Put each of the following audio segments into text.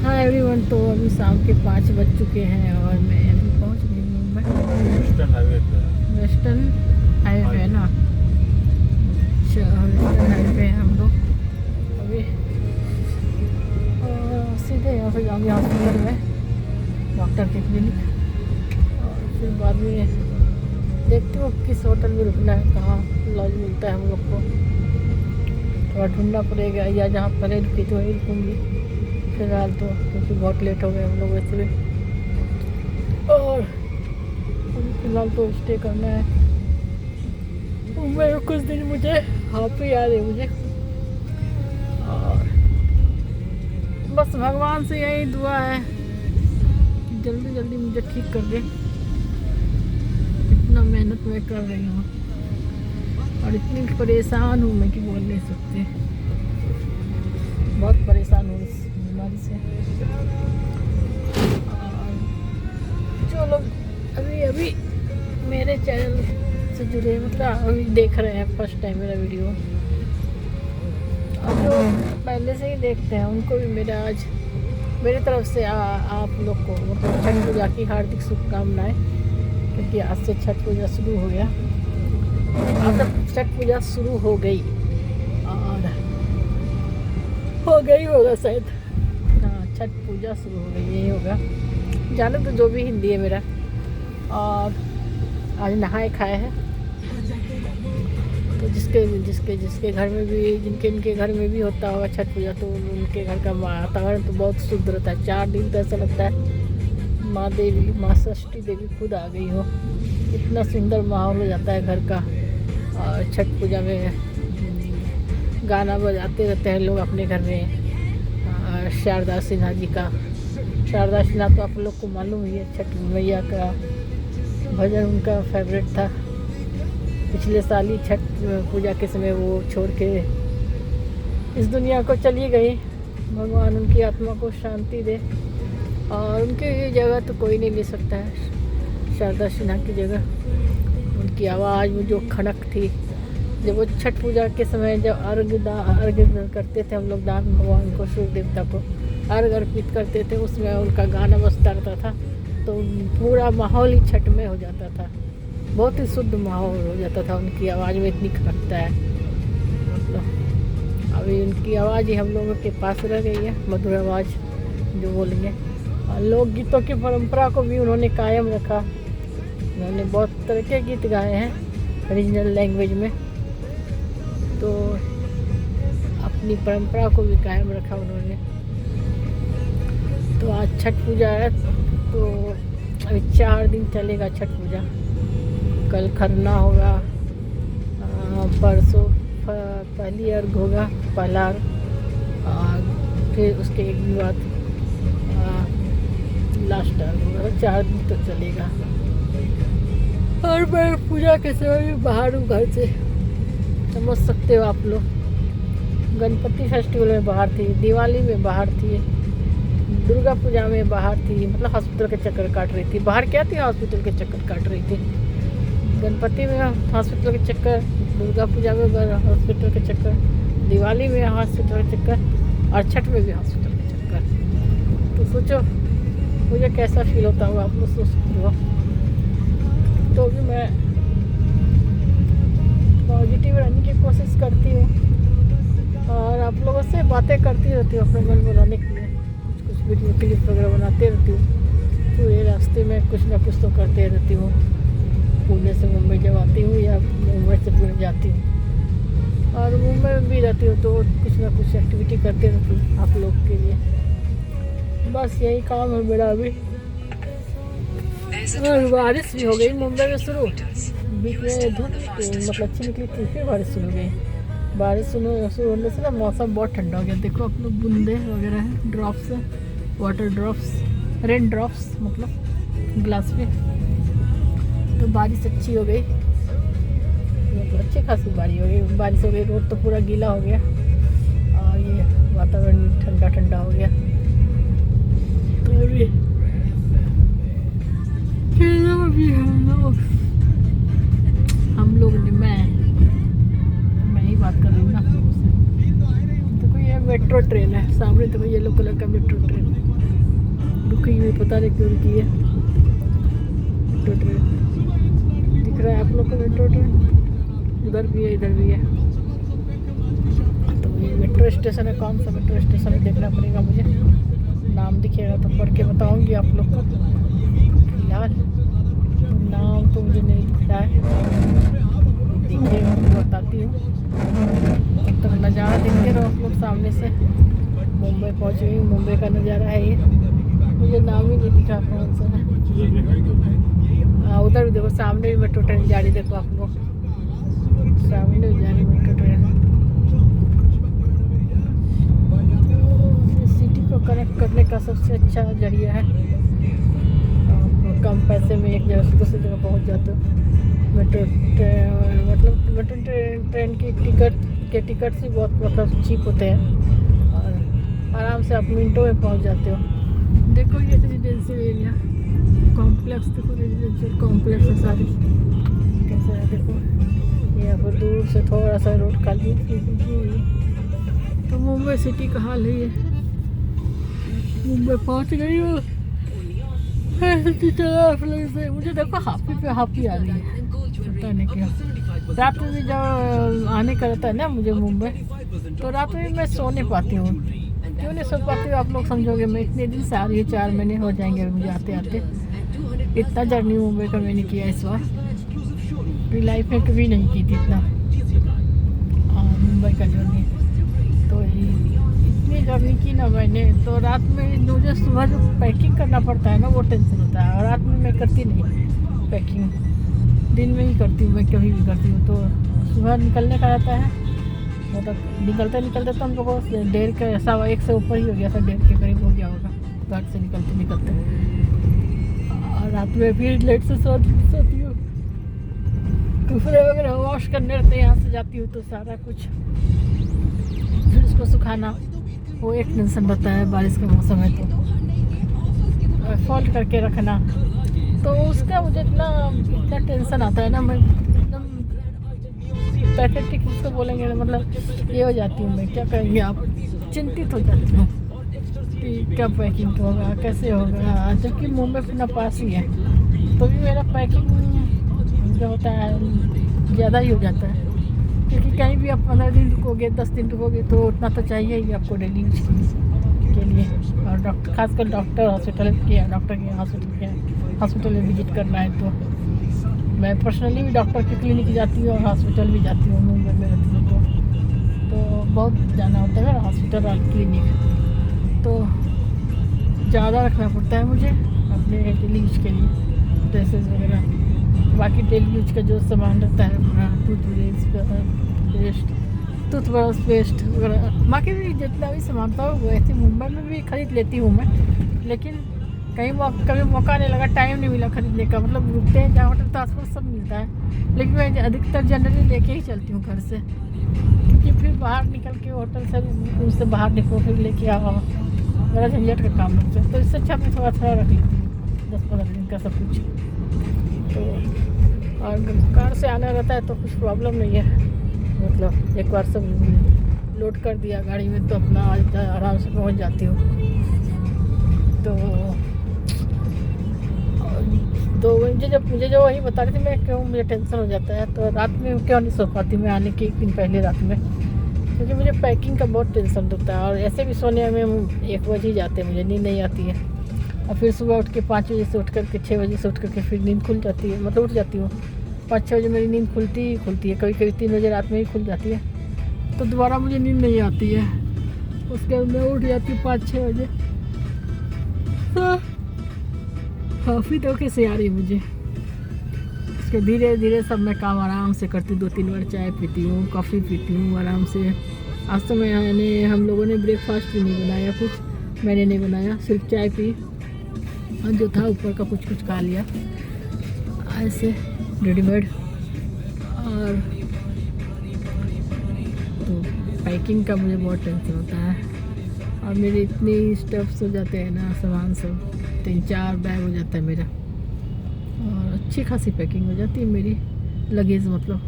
हाँ एवरीवन, तो अभी शाम के 5 बज चुके हैं और मैं अभी पहुंच गई हूँ मुंबई। वेस्टर्न हाईवे पे है। वेस्टर्न हाईवे है ना? अच्छा, वेस्टर्न हाईवे पे हैं हम लोग अभी। और सीधे यहाँ से जाऊँगी हॉस्पिटल में, डॉक्टर के क्लिनिक। और फिर बाद में देखती हूँ किस होटल में रुकना है, कहाँ लॉज मिलता है हम लोग को। थोड़ा ढूंढना पड़ेगा, या जहाँ पहले रुकी तो वहीं रुकूँगी फिलहाल तो, क्योंकि बहुत लेट हो गए हम लोग वैसे भी। और फिलहाल तो स्टे करना है मुंबई में कुछ दिन। मुझे हाथ पे याद है मुझे। और बस भगवान से यही दुआ है कि जल्दी जल्दी मुझे ठीक कर दे। इतना मेहनत मैं कर रही हूँ और इतनी परेशान हूँ मैं कि बोल नहीं सकती। बहुत परेशान हूँ इस बीमारी से। और जो लोग अभी मेरे चैनल से जुड़े, मतलब अभी देख रहे हैं फर्स्ट टाइम मेरा वीडियो, और जो पहले से ही देखते हैं उनको भी मेरी तरफ से आप लोग को मतलब छठ पूजा की हार्दिक शुभकामनाएं। क्योंकि आज से छठ पूजा शुरू हो गया, आज से छठ पूजा शुरू हो गई और होगा शायद। हाँ, छठ पूजा शुरू हो गई, यही होगा जाने तो, जो भी हिंदी है मेरा। और आज नहाए खाए हैं, तो जिसके घर में भी, इनके घर में भी होता होगा छठ पूजा, तो उनके घर का वातावरण तो बहुत शुद्ध रहता है। 4 दिन तो ऐसा लगता है माँ षष्ठी देवी खुद आ गई हो, इतना सुंदर माहौल हो जाता है घर का। और छठ पूजा में गाना बजाते रहते हैं लोग अपने घर में। शारदा सिन्हा जी का, शारदा सिन्हा तो आप लोग को मालूम ही है, छठ मैया का भजन उनका फेवरेट था। पिछले साल ही छठ पूजा के समय वो छोड़ के इस दुनिया को चली गई। भगवान उनकी आत्मा को शांति दे, और उनकी जगह तो कोई नहीं ले सकता है शारदा सिन्हा की जगह। उनकी आवाज़ में जो खनक थी, जब वो छठ पूजा के समय जब अर्घ्य करते थे हम लोग, दान भगवान को, सूर्य देवता को अर्घ्य अर्पित करते थे, उसमें उनका गाना बजता रहता था, तो पूरा माहौल ही छठ में हो जाता था। बहुत ही शुद्ध माहौल हो जाता था। उनकी आवाज़ में इतनी खनकता है, मतलब अभी उनकी आवाज़ ही हम लोगों के पास रह गई है, मधुर आवाज़ जो बोलेंगे। और लोकगीतों की परंपरा को भी उन्होंने कायम रखा। उन्होंने बहुत तरह के गीत गाए हैं रीजनल लैंग्वेज में, तो अपनी परंपरा को भी कायम रखा उन्होंने। तो आज छठ पूजा है, तो अभी 4 दिन चलेगा छठ पूजा। कल खरना होगा, परसों पहली अर्घ होगा, पहला अर्घ, और फिर उसके एक दिन बाद लास्ट अर्घ होगा। 4 दिन तो चलेगा। और मैं पूजा के समय भी बाहर हूँ घर से, समझ सकते हो आप लोग। गणपति फेस्टिवल में बाहर थी, दिवाली में बाहर थी, दुर्गा पूजा में बाहर थी, मतलब हॉस्पिटल के चक्कर काट रही थी। बाहर क्या थी? हॉस्पिटल के चक्कर काट रही थी। गणपति में हॉस्पिटल के चक्कर, दुर्गा पूजा में हॉस्पिटल के चक्कर, दिवाली में हॉस्पिटल के चक्कर, और छठ में भी हॉस्पिटल के चक्कर। तो सोचो मुझे कैसा फील होता होगा, आप लोग सोच सकते हो। तो भी मैं पॉजिटिव रहने की कोशिश करती हूँ और आप लोगों से बातें करती रहती हूँ अपने मन बनाने के लिए। कुछ वीडियो क्लिप वगैरह बनाते रहती हूँ। पूरे रास्ते में कुछ ना कुछ तो करते रहती हूँ। पुणे से मुंबई जब आती हूँ या मुंबई से पुणे जाती हूँ, और मुंबई में भी रहती हूँ, तो कुछ ना कुछ एक्टिविटी करते रहती हूँ आप लोग के लिए। बस यही काम है मेरा अभी। और बारिश भी हो गई मुंबई में शुरू, बीच में धूप मतलब अच्छी निकली थी, फिर बारिश शुरू हो गई। बारिश शुरू होने से ना मौसम बहुत ठंडा हो गया। देखो आप लोग, बूंदे वगैरह हैं, ड्रॉप्स हैं, वाटर ड्रॉप्स, रेन ड्रॉप्स मतलब ग्लास पे। तो बारिश अच्छी हो गई, मतलब अच्छी खासी बारिश हो गई। रोड तो पूरा गीला हो गया और ये वातावरण ठंडा ठंडा हो गया। तो अभी हम लोग मैं ही बात कर रही हूँ ना। देखो ये मेट्रो ट्रेन है सामने, देखो येलो कलर का मेट्रो ट्रेन। रुकी हुई, पता नहीं क्यों रुकी है। मेट्रो ट्रेन दिख रहा है आप लोग को, मेट्रो ट्रेन उधर भी है इधर भी है। तो ये मेट्रो स्टेशन है, कौन सा मेट्रो स्टेशन है देखना पड़ेगा मुझे, नाम दिखेगा तो पढ़ के बताऊंगी आप लोग को। फिलहाल नाम तो मुझे नहीं दिखता है, दिखेगा तो बताती हूँ। तब तक नज़ारा देखते रहो आप लोग सामने से। मुंबई पहुँच गई, मुंबई का नज़ारा है ये, मुझे नाम ही नहीं दिखा कौन सा है। हाँ उधर भी देखो, सामने भी मेट्रो ट्रेन जा रही, देखो आप लोग सामने भी जा रही मेट्रो ट्रेन। सिटी को कनेक्ट करने का सबसे अच्छा जरिया है, कम पैसे में एक जगह से दूसरी जगह पहुंच जाते हो। मेट्रो ट्रेन मतलब मेट्रो ट्रेन की टिकट भी बहुत मतलब चीप होते हैं और आराम से आप मिनटों में पहुंच जाते हो। देखो ये रेजिडेंशियल एरिया कॉम्प्लेक्स, देखो रेजिडेंशियल कॉम्प्लेक्स है सारी कैसे है, देखो यहाँ पर दूर से थोड़ा सा रोड खाली है। तो मुंबई सिटी का हाल है ये। मुंबई पहुंच गई हो, मुझे देखो हाफी आ रही है, पता नहीं क्या। रात में भी जब आने का रहता है ना मुझे मुंबई, तो रात में मैं सो नहीं पाती हूँ। क्यों नहीं सो पाती हूँ आप लोग समझोगे, मैं इतने दिन से आ रही हूँ, 4 महीने हो जाएंगे मुझे आते आते। इतना जर्नी मुंबई का मैंने किया इस बार, अपनी लाइफ में कभी नहीं की थी इतना मुंबई का जर्नी। तो इतनी जर्नी की ना मैंने, तो रात में मुझे सुबह जो पैकिंग करना पड़ता है ना वो टेंशन होता है, और रात में मैं करती नहीं पैकिंग, दिन में ही करती हूँ मैं, कभी भी करती हूँ। तो सुबह निकलने का रहता है, मतलब निकलते तो हम लोग को 1:30 से ऊपर ही हो गया था, 1:30 के करीब हो गया होगा घर से निकलते। और रात में फिर लेट से सोती हूँ, कपड़े वगैरह वॉश करने रहते हैं, यहाँ से जाती हूँ तो सारा कुछ फिर उसको सुखाना, वो एक टेंशन रहता है। बारिश का मौसम है तो फोल्ड करके रखना, तो उसका मुझे इतना टेंशन आता है ना, मैं एकदम पैथेटिक उसको बोलेंगे ना, मतलब ये हो जाती हूँ मैं, क्या कहेंगे आप, चिंतित हो जाती हूँ कि कब पैकिंग होगा, कैसे होगा। जबकि मुंबई अपना पास ही है, तो भी मेरा पैकिंग जो होता है ज़्यादा ही हो जाता है, क्योंकि कहीं भी आप 15 दिन रुकोगे, 10 दिन रुकोगे, तो उतना तो चाहिए ही आपको डेली यूज के लिए। और डॉक्टर, खासकर डॉक्टर हॉस्पिटल में विजिट करना है, तो मैं पर्सनली भी डॉक्टर की क्लिनिक जाती हूँ और हॉस्पिटल भी जाती हूँ। मुंबई में रहती हूँ तो बहुत जाना होता है हॉस्पिटल और क्लिनिक, तो ज़्यादा रखना पड़ता है मुझे अपने डेली यूज के लिए, ड्रेसेस वगैरह। बाकी डेली यूज का जो सामान रहता है, टूथब्रश पेस्ट वगैरह, बाकी भी जितना भी सामान था वैसे मुंबई में भी ख़रीद लेती हूँ मैं, लेकिन कभी मौका नहीं लगा, टाइम नहीं मिला खरीदने का। मतलब रुकते हैं जहाँ होटल तो आसपास सब मिलता है, लेकिन मैं अधिकतर जनरली लेके ही चलती हूँ घर से, क्योंकि फिर बाहर निकल के होटल से उससे बाहर निकलो फिर लेके आओ, बड़ा झंझट का काम लगता है। तो इससे अच्छा मैं थोड़ा रख लेती हूँ 10-15 दिन का सब कुछ। तो और कार से आना रहता है तो कुछ प्रॉब्लम नहीं है, मतलब एक बार सब लोड कर दिया गाड़ी में तो अपना आराम से पहुँच जाती हूँ। तो मुझे जो वही बता रही थी मैं, क्यों मुझे टेंशन हो जाता है, तो रात में क्यों नहीं सो पाती मैं आने के 1 दिन पहले रात में, क्योंकि मुझे पैकिंग का बहुत टेंशन होता है। और ऐसे भी सोने में 1 बजे ही जाते हैं, मुझे नींद नहीं आती है। और फिर सुबह उठ के 5 बजे से उठ करके 6 बजे से उठ करके फिर नींद खुल जाती है, मतलब उठ जाती हूँ 5-6 बजे मेरी नींद खुलती है, कभी 3 बजे रात में ही खुल जाती है, तो दोबारा मुझे नींद नहीं आती है। उसके बाद मैं उठ जाती हूँ 5-6 बजे। काफ़ी तो कैसे आ रही मुझे। उसके धीरे धीरे सब मैं काम आराम से करती हूँ, 2-3 बार चाय पीती हूँ, कॉफ़ी पीती हूँ आराम से। आज तो हम लोगों ने ब्रेकफास्ट भी नहीं बनाया, कुछ मैंने नहीं बनाया, सिर्फ चाय पी और जो था ऊपर का कुछ खा लिया ऐसे रेडीमेड। और तो पैकिंग का मुझे बहुत टेंशन होता है, और मेरे इतने स्टफ्स हो जाते हैं ना, सामान सब 3-4 बैग हो जाता है मेरा, और अच्छी खासी पैकिंग हो जाती है मेरी लगेज मतलब।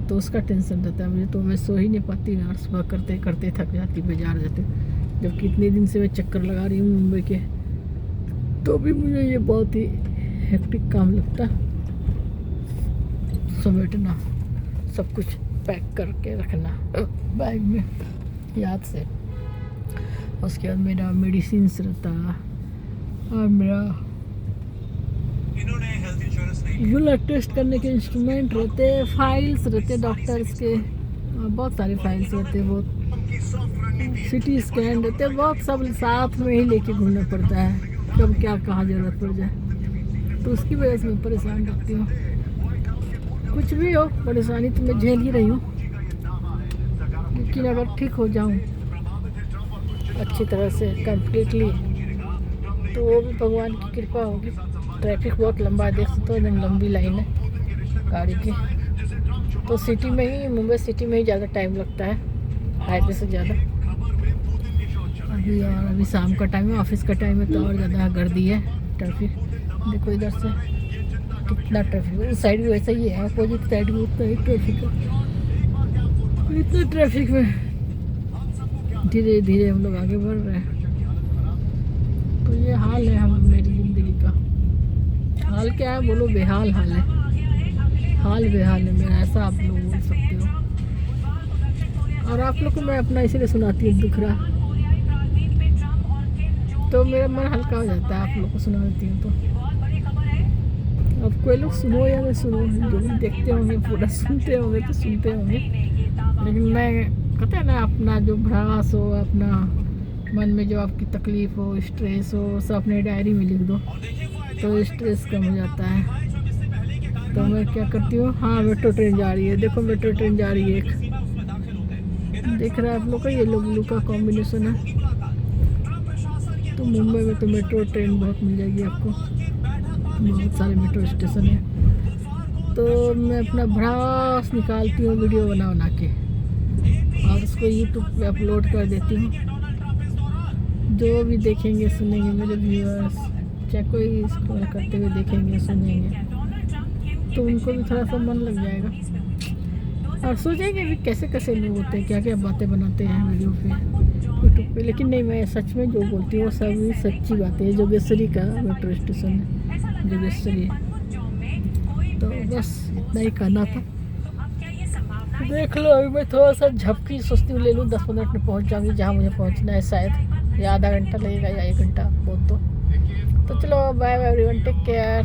तो उसका टेंशन रहता है मुझे, तो मैं सो ही नहीं पाती, और सुबह करते करते थक जाती, बेजार जाती। जबकि इतने दिन से मैं चक्कर लगा रही हूँ मुंबई के, तो भी मुझे ये बहुत ही हेक्टिक काम लगता। समेटना, सब कुछ पैक करके रखना बैग में याद से। उसके बाद मेरा मेडिसिन्स रहता और मेरा ब्लड टेस्ट करने के इंस्ट्रूमेंट रहते, फाइल्स रहते डॉक्टर्स के, बहुत सारे फाइल्स रहते, बहुत सिटी स्कैन रहते, बहुत सब साथ में ही लेके घूमना पड़ता है, कब क्या कहाँ ज़रूरत पड़ जाए। तो उसकी वजह से मैं परेशान रहती हूँ। कुछ भी हो परेशानी तो मैं झेल ही रही हूँ, लेकिन अगर ठीक हो जाऊँ अच्छी तरह से कंप्लीटली तो वो भी भगवान की कृपा होगी। ट्रैफिक बहुत लंबा है, देख सकते हो एकदम लंबी लाइन है गाड़ी की। तो सिटी में ही, मुंबई सिटी में ही ज़्यादा टाइम लगता है हाईवे से ज़्यादा। अभी शाम का टाइम है, ऑफिस का टाइम है, तो और ज़्यादा गर्दी है ट्रैफिक। देखो इधर से कितना ट्रैफिक है, उस साइड भी वैसा ही है, अपोजिट साइड भी उतना ही ट्रैफिक है। इतना ट्रैफिक में धीरे धीरे हम लोग आगे बढ़ रहे हैं। तो ये हाल है हम मेरी ज़िंदगी का। हाल क्या है बोलो, बेहाल हाल है, हाल बेहाल है मेरा, ऐसा आप लोग बोल सकते हो। और आप लोग को मैं अपना इसीलिए सुनाती हूँ दुख रहा, तो मेरा मन हल्का हो जाता है आप लोग को सुना देती हूँ। तो अब कोई लोग सुनो या नहीं सुनो, जो भी देखते होंगे पूरा सुनते होंगे तो सुनते होंगे, लेकिन मैं कहते हैं ना, अपना जो भ्रास हो, अपना मन में जो आपकी तकलीफ़ हो, स्ट्रेस हो, सब अपने डायरी में लिख दो तो स्ट्रेस कम हो जाता है। तो मैं क्या करती हूँ, हाँ मेट्रो ट्रेन जा रही है, देखो मेट्रो ट्रेन जा रही है, एक देख रहा है आप लोग का येलो ब्लू का कॉम्बिनेशन है। तो मुंबई में तो मेट्रो ट्रेन बहुत मिल जाएगी आपको, बहुत सारे मेट्रो स्टेशन है। तो मैं अपना भ्रास निकालती हूँ वीडियो बना के और उसको यूट्यूब पे अपलोड कर देती हूँ। जो भी देखेंगे सुनेंगे मेरे व्यूअर्स, चाहे कोई स्क्रॉल करते हुए देखेंगे सुनेंगे, तो उनको भी थोड़ा सा मन लग जाएगा और सोचेंगे भी कैसे कैसे लोग होते हैं, क्या क्या बातें बनाते हैं वीडियो पे, यूट्यूब पे। लेकिन नहीं, मैं सच में जो बोलती हूँ वो सब सच्ची बातें हैं। जोगेश्वरी का मेट्रो स्टेशन है, जोगेश्वरी। तो बस इतना ही करना था। देख लो, अभी मैं थोड़ा सा झपकी सोचती हूँ ले लूँ, 10 मिनट में पहुँच जाऊँगी जहाँ मुझे पहुँचना है शायद, या आधा घंटा लगेगा या 1 घंटा बहुत। तो चलो bye bye everyone, take care.